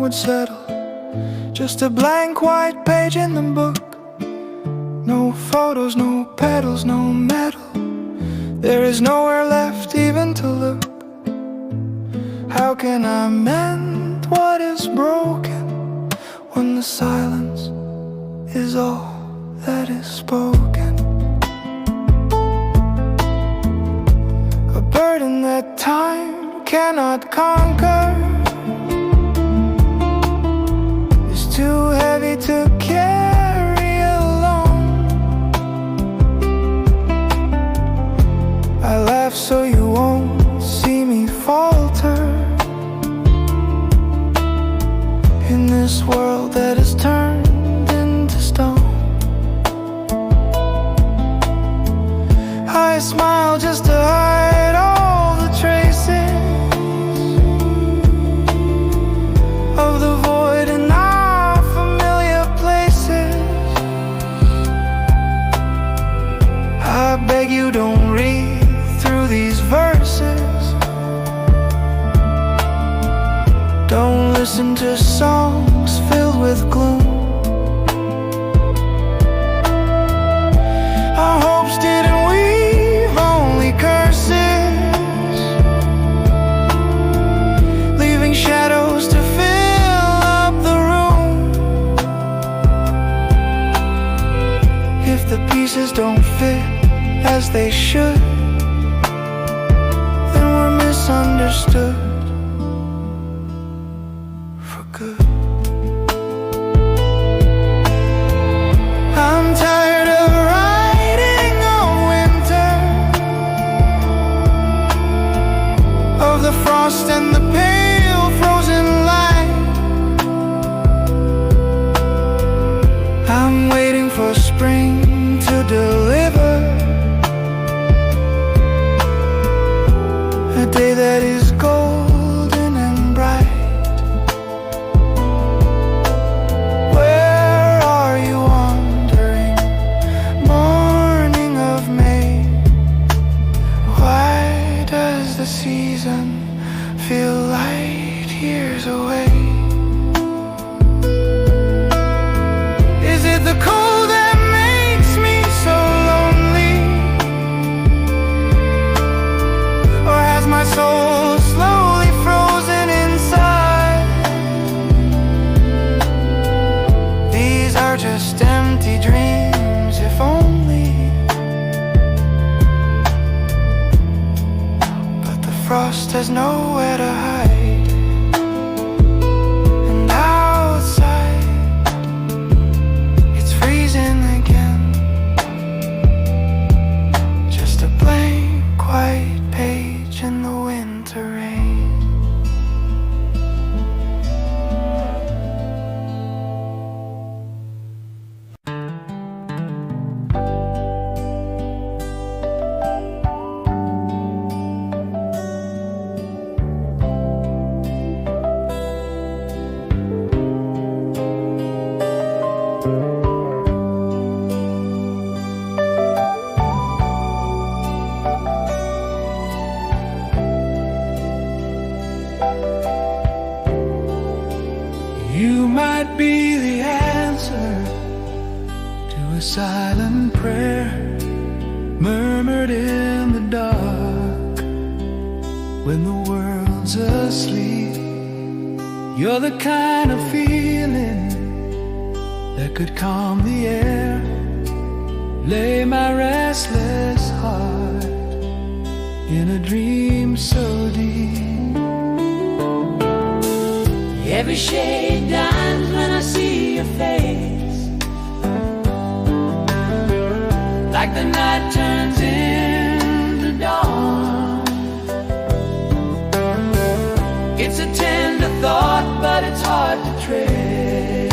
would settle. Just a blank white page in the book. No photos, no petals, no metal. There is nowhere left even to look. How can I mend what is broken when the silence is all that is spoken? A burden that time cannot conquer is too heavy to carry alone. I laugh so you won't see me falter in this world that is turned into stone. I smile just to hide all the traces of the void in our familiar places. I beg you, don't read through these verses. Don't listen to songs filled with gloom. Our hopes didn't weave only curses, leaving shadows to fill up the room. If the pieces don't fit as they should, then we're misunderstood for good. I'm tired of riding on winter, of the frost and the pale frozen light. I'm waiting for spring to deliver a day that is golden and bright. Where are you wandering, morning of May? Why does the season feel light years away? Is it the cold that makes me so lonely? Or has my soul slowly frozen inside? These are just empty dreams, if only. But the frost has nowhere to hide. And outside, it's freezing again. Just a blank white page in the winter rain. You might be the answer to a silent prayer murmured in the dark when the world's asleep. You're the kind of feeling that could calm the air, lay my restless heart in a dream so deep. Every shade dimes when I see your face, like the night turns into dawn. It's a tender thought, but it's hard to trace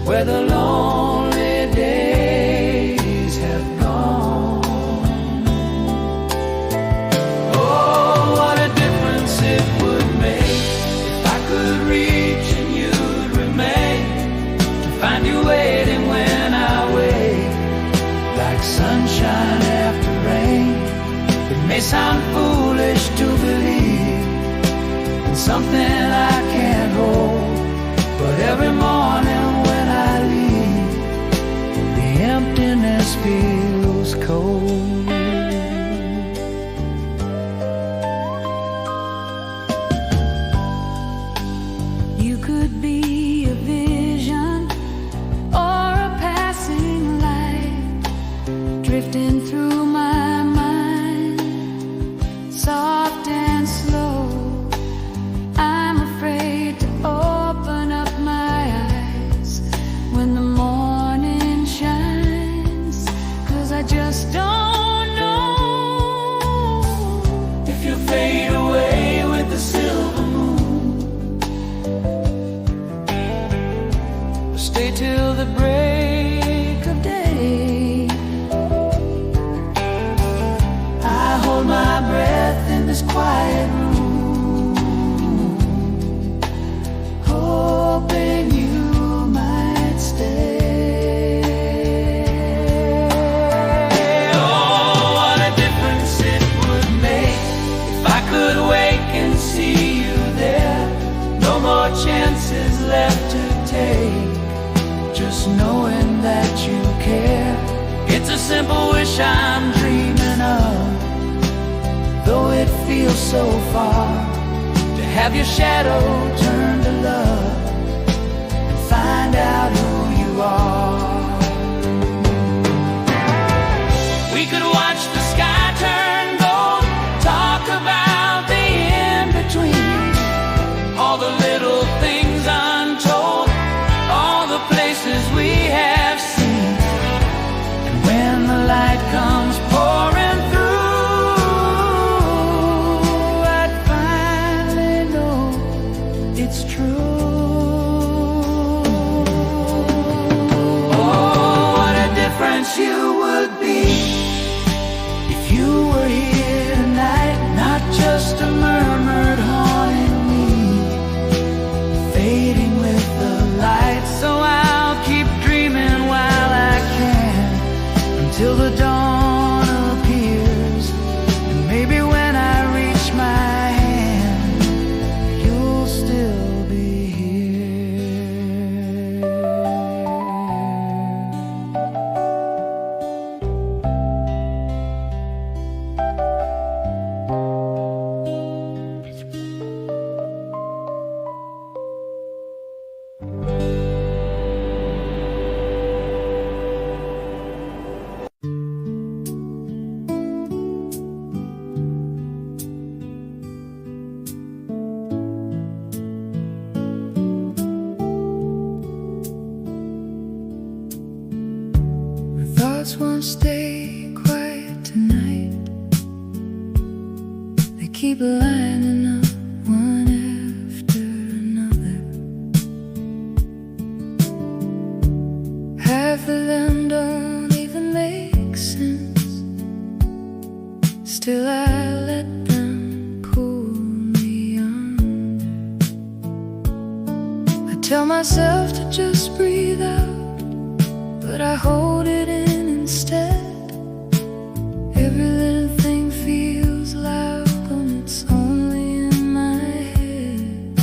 where the lonely days have gone. Oh, what a difference it would make if I could reach and you'd remain, to find you waiting when I wake, like sunshine after rain. It may sound foolish to believe in something I can't quiet room, hoping you might stay. Oh, what a difference it would make if I could wake and see you there. No more chances left to take, just knowing that you care. It's a simple wish I'm dreaming of, though it feels so far, to have your shadow turn to love and find out who you are. We could watch the sky turn gold, talk about the in-between, all the little things untold, all the places we have seen. And when the light comes pouring through, I'd finally know it's true. Oh, what a difference you would be if you were here tonight, not just a murmured haunting me, fading with the light. So I'll keep dreaming while I can, until the dawn appears. And maybe when I reach my hand, you'll still be here. Thoughts won't stay quiet tonight. They keep lining up one after another. Half of them don't even make sense. Still I let them pull me under. I tell myself to just breathe out, but I hold it in instead. Every little thing feels loud when it's only in my head.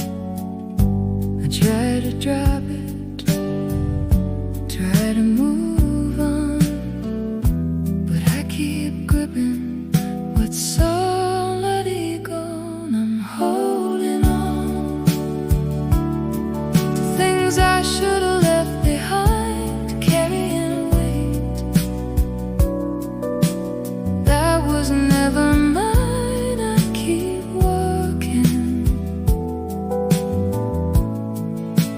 I try to drop it, try to move on, but I keep gripping what's already gone. I'm holding on to things I should have left behind, carrying a weight that was never mine. I keep walking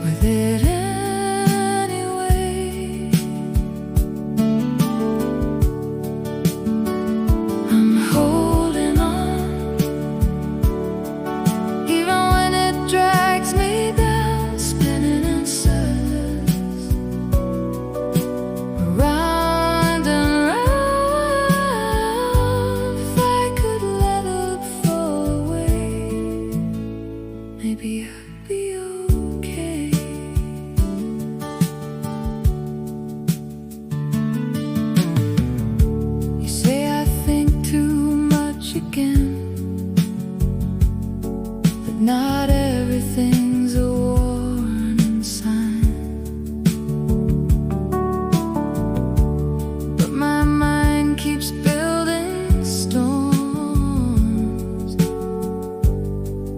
with it anyway. I'm holding on, even when it drags me down, spinning in circles, round and round. If I could let it fall away, maybe I'd be okay. You say I think too much again, but not everything's a warning sign. But my mind keeps building storms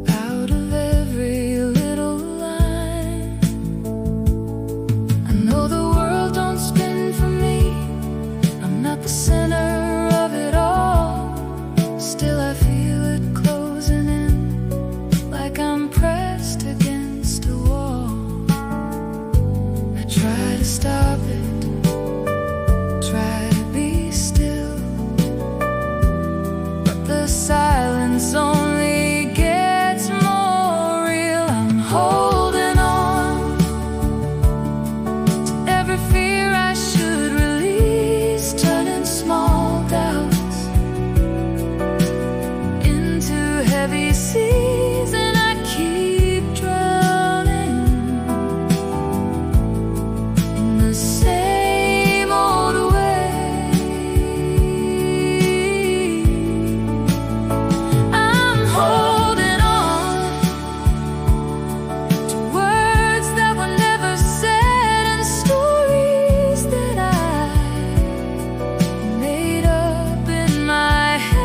out of every little line. I know the world don't spin for me, I'm not the center of it all. Still I feel it closing in, like I'm pressed against empty seas, and I keep drowning in the same old way. I'm holding on to words that were never said, and stories that I made up in my head.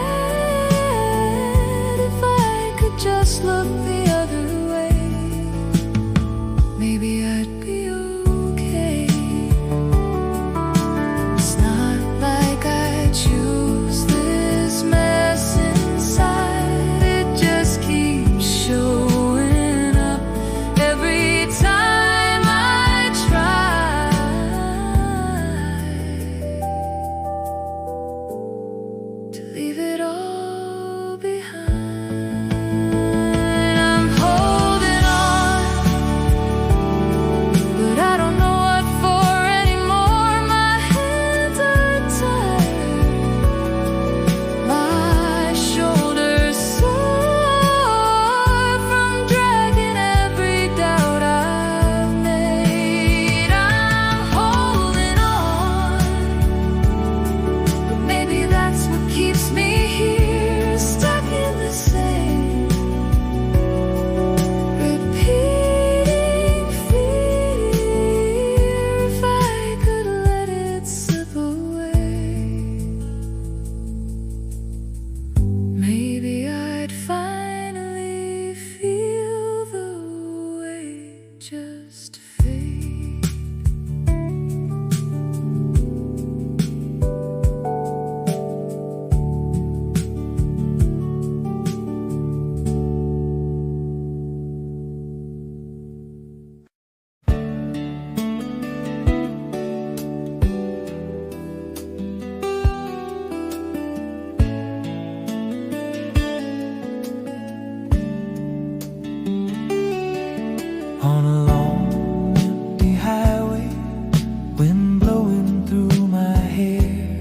If I could just look the other way, maybe I'd be okay. It's not like I choose this mess inside. It just keeps showing up every time I try to leave it all behind. I'm holding on, but I don't know what for anymore. My hands are tired, my shoulders sore from dragging every doubt I've made. I'm holding on, but maybe that's what keeps me here, stuck in the same repeating fear. If I could let it slip away, maybe I'd finally feel the weight just fade. On a long empty highway, wind blowing through my hair,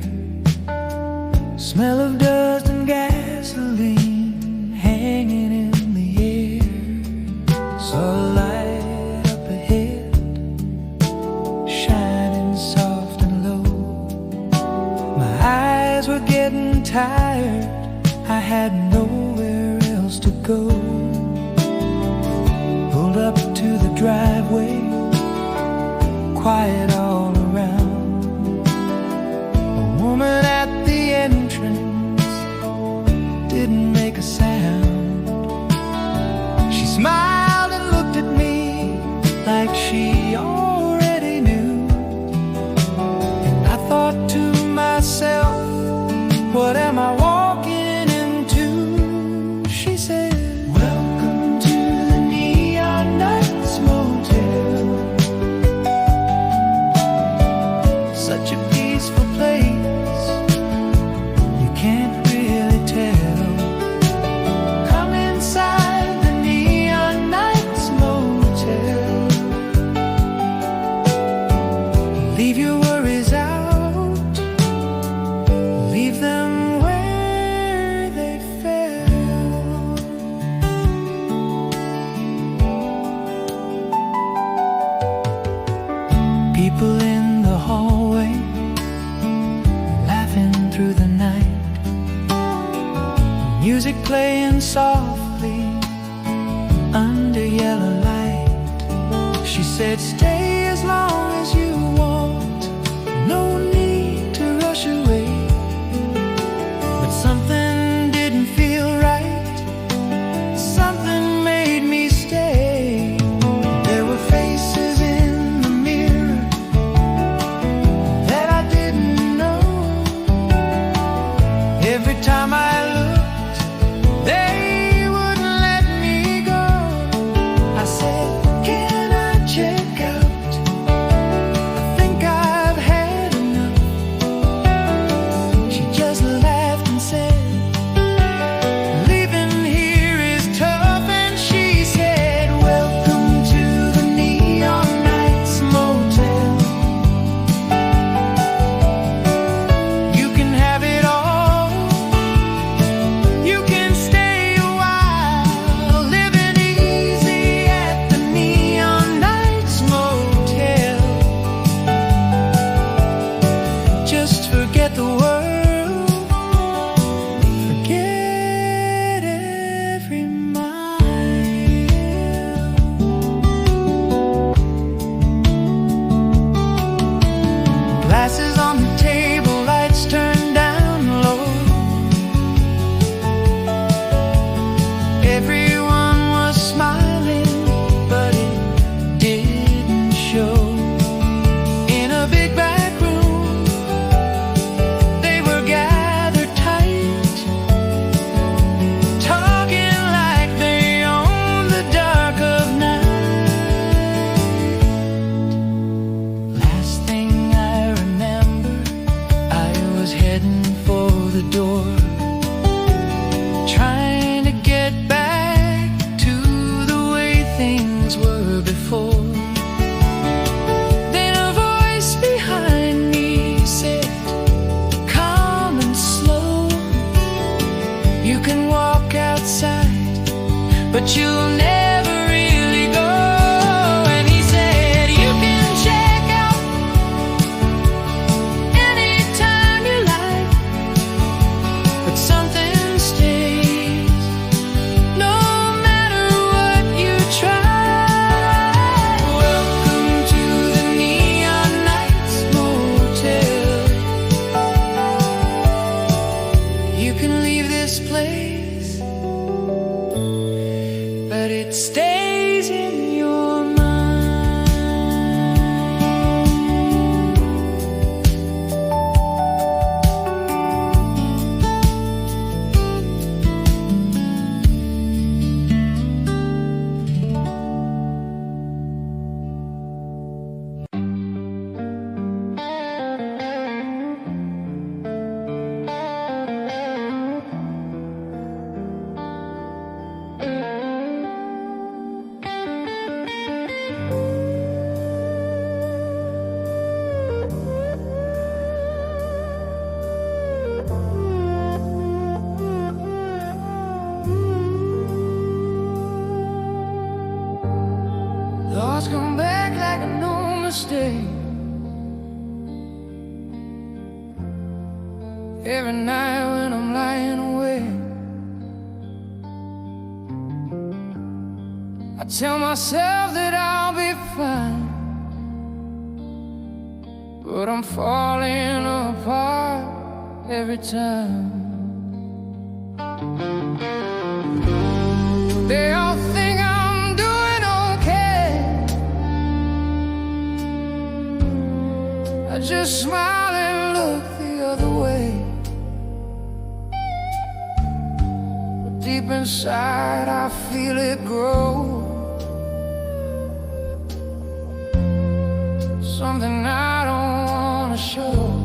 smell of dust and gasoline hanging in the air. Saw a light up ahead, shining soft and low. My eyes were getting tired, I had nowhere else to go. Pulled up to the driveway, quiet all around. A woman at the entrance didn't make a sound. She smiled and looked at me like she already knew. And I thought to myself, what am I walking into? She said, welcome to the Neon Nights Motel. Such a peaceful place, you can't really tell. Come inside the Neon Nights Motel. Leave your worries out, leave them where they fell. People in the hallway, laughing through the night, music playing softly under yellow light. She said, stay as long as you want, no need to rush away. But something didn't feel right, something made me stay. There were faces in the mirror that I didn't know. Every time I looked, they wouldn't let me go. I said, can I check out? I think I've had enough. but you'll never really go. And he said, you can check out anytime you like, but something stays no matter what you try. Welcome to the Neon Nights Motel. You can leave this place, but it stays in your mind. Thoughts come back like a no mistake. Every night when I'm lying awake, I tell myself that I'll be fine, but I'm falling apart every time. They all think I'm doing okay. I just smile and look the other way, but deep inside I feel it grow. Something I don't wanna show.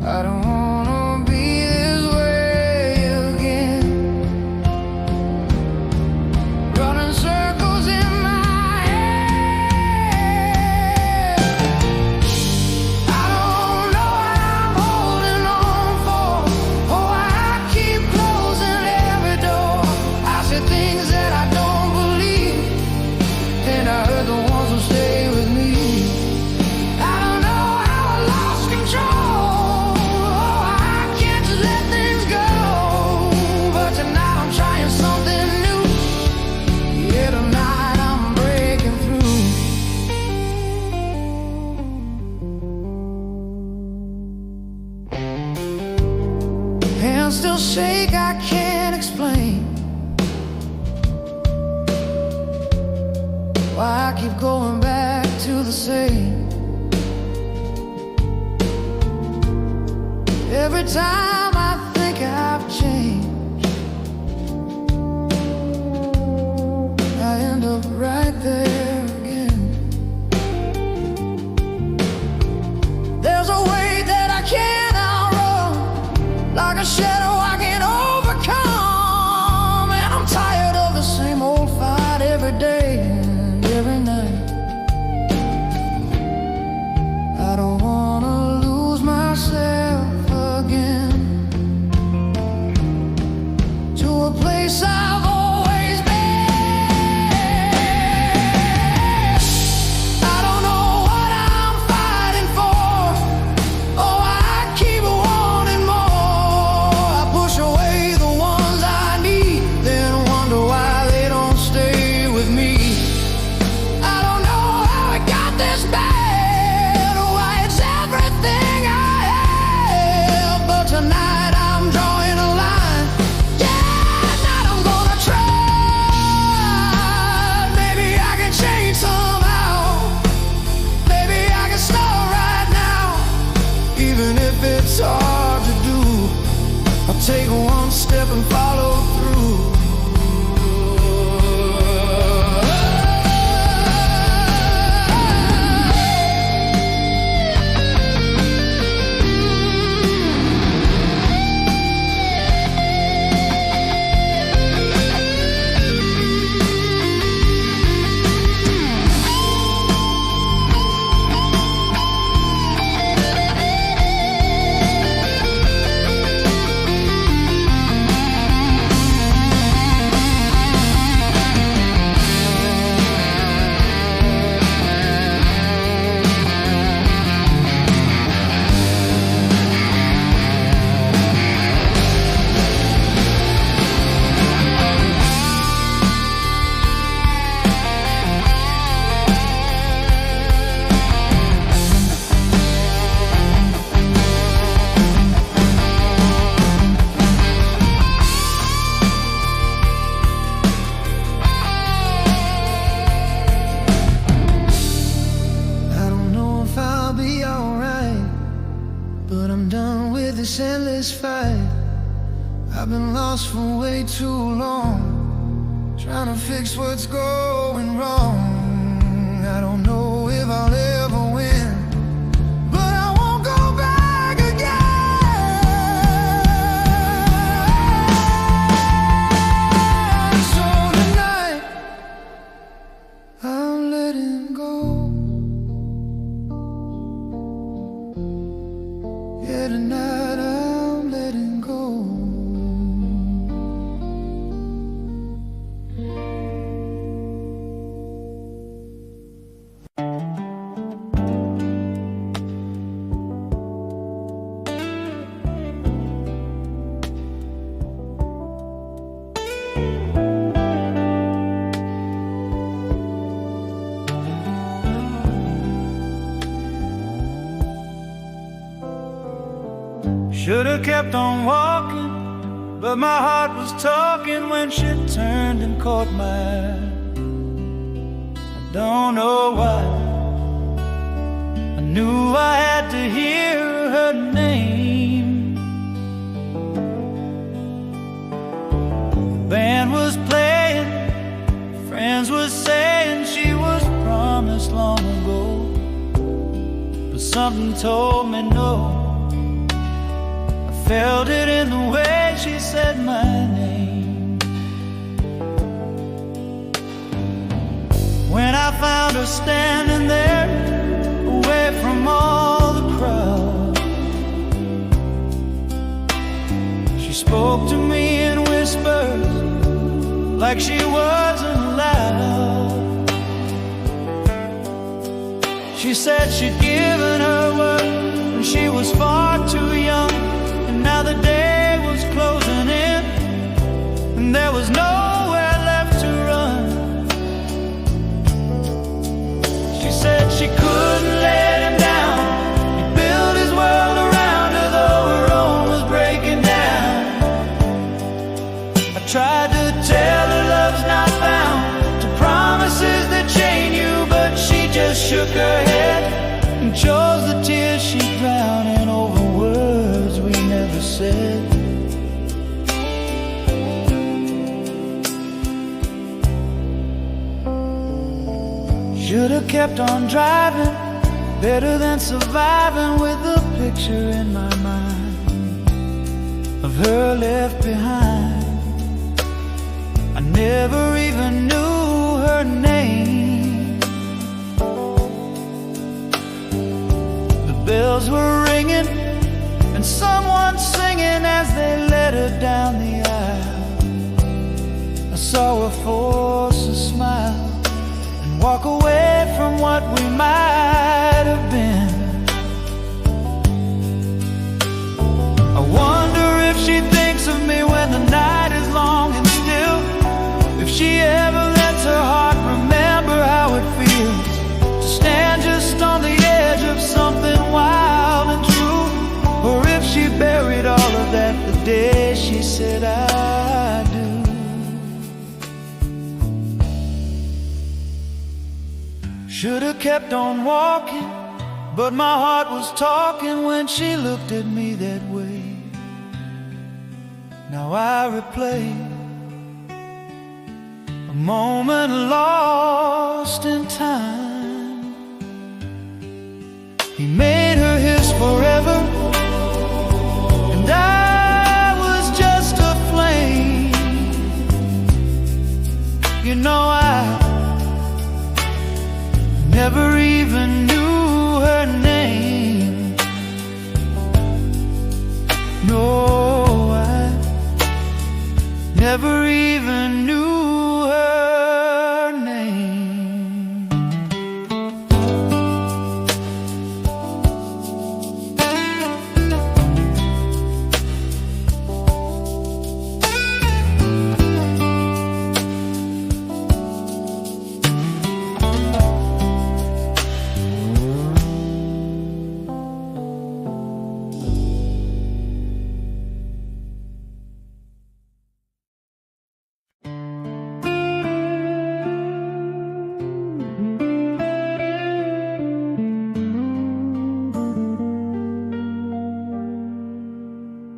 I don't wanna be this way again, running circles in my head. I don't know what I'm holding on for. Oh, I keep closing every door. I say things that I don't believe, and I heard the ones who stay with me. I don't know how I lost control. Oh, I can't just let things go. But tonight I'm trying something new. Yeah, tonight I'm breaking through. Hands still shake, I can't explain why I keep going back to the same. Every time I think I've changed, I end up right there again. There's a weight that I can't outrun, like a shadow I can't overcome. And I'm tired of the same old fight every day and every night. I don't wanna lose myself again. I've been lost for way too long, trying to fix what's going wrong. I don't know if I'll ever win, but I won't go back again. So tonight, I'm letting go. Yeah, tonight I'm letting go. Should've kept on walking, but my heart was talking when she turned and caught my eye. I don't know why, I knew I had to hear her name. The band was playing, friends were saying she was promised long ago, but something told me no. Felt it in the way she said my name. When I found her standing there, away from all the crowd, she spoke to me in whispers, like she wasn't loud. She said she'd given her word, and she was far too young. Now the day was closing in, and there was nowhere left to run. She said she couldn't let him down. He built his world around her, though her own was breaking down. I tried to tell her love's not bound to promises that chain you, but she just shook her head and chose the tears she drowned in over words we never said. Should've kept on driving, better than surviving with the picture in my mind of her left behind. I never even knew her name. The bells were ringing and someone singing as they led her down the aisle. I saw her force a smile and walk away from what we might have been. I wonder if she thinks of me when the night is long and still, if she ever lets her heart remember how it feels to stand just on the edge of something wild and true. Or if she buried all of that the day she said I do. Should've kept on walking, but my heart was talking when she looked at me that way. Now I replay a moment lost in time. He made her his forever, and I was just a flame. You know, I never even knew her name. No, I never even knew her name.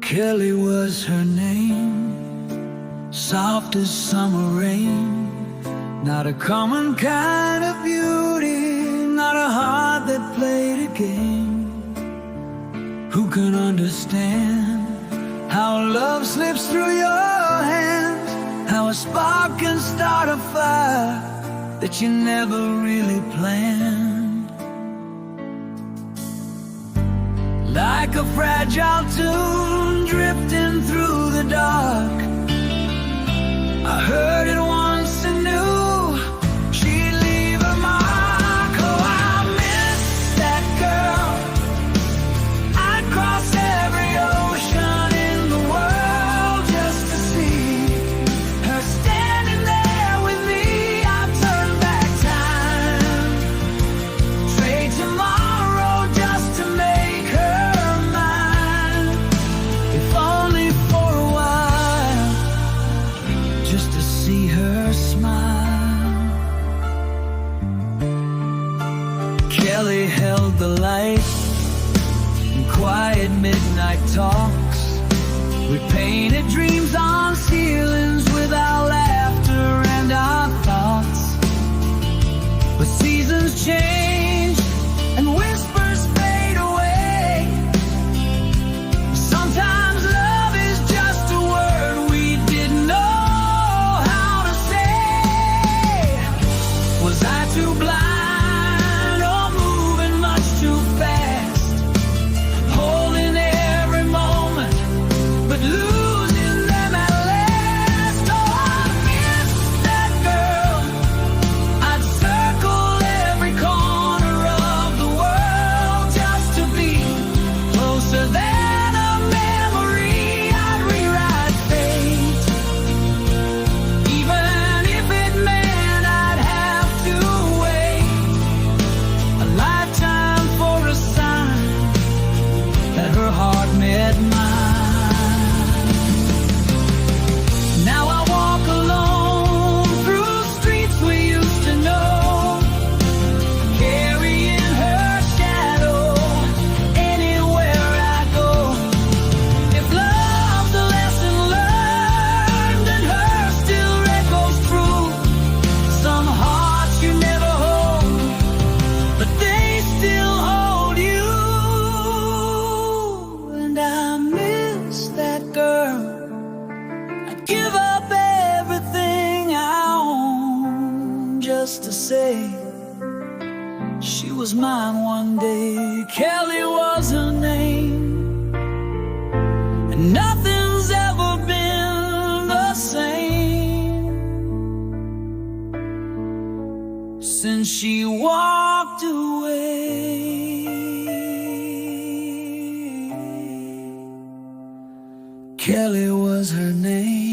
Kelly was her name. soft as summer rain. Not a common kind of beauty, not a heart that played a game. Who can understand how love slips through your hands? How a spark can start a fire that you never really planned. Like a fragile tune drifting through the dark, I heard it once and knew she'd leave a mark. Oh, I miss that girl. I'd cross every ocean in the world just to see her standing there with me. I'd turn back time, trade tomorrow just to make her mine. If only for a while, just to see her smile. Kelly held the light in quiet midnight talks. We painted dreams on ceilings with our laughter and our thoughts. But seasons change and whispers fade away. Sometimes love is just a word we didn't know how to say. Was I too blind or moving much too fast? Holding every moment, but losing them at last. Oh, I miss that girl. I'd circle every corner of the world just to be closer than a memory. I'd rewrite fate, even if it meant I'd have to wait a lifetime for a sign that her heart met mine. Now I walk alone through streets we used to know, carrying her shadow anywhere I go. If love's a lesson learned, then hers still echoes true. Some hearts you never hold, but they still hold you. And I miss that girl. I'd give up everything I own just to say she was mine one day. Kelly was her name, and nothing's ever been the same since she walked away. Kelly was her name.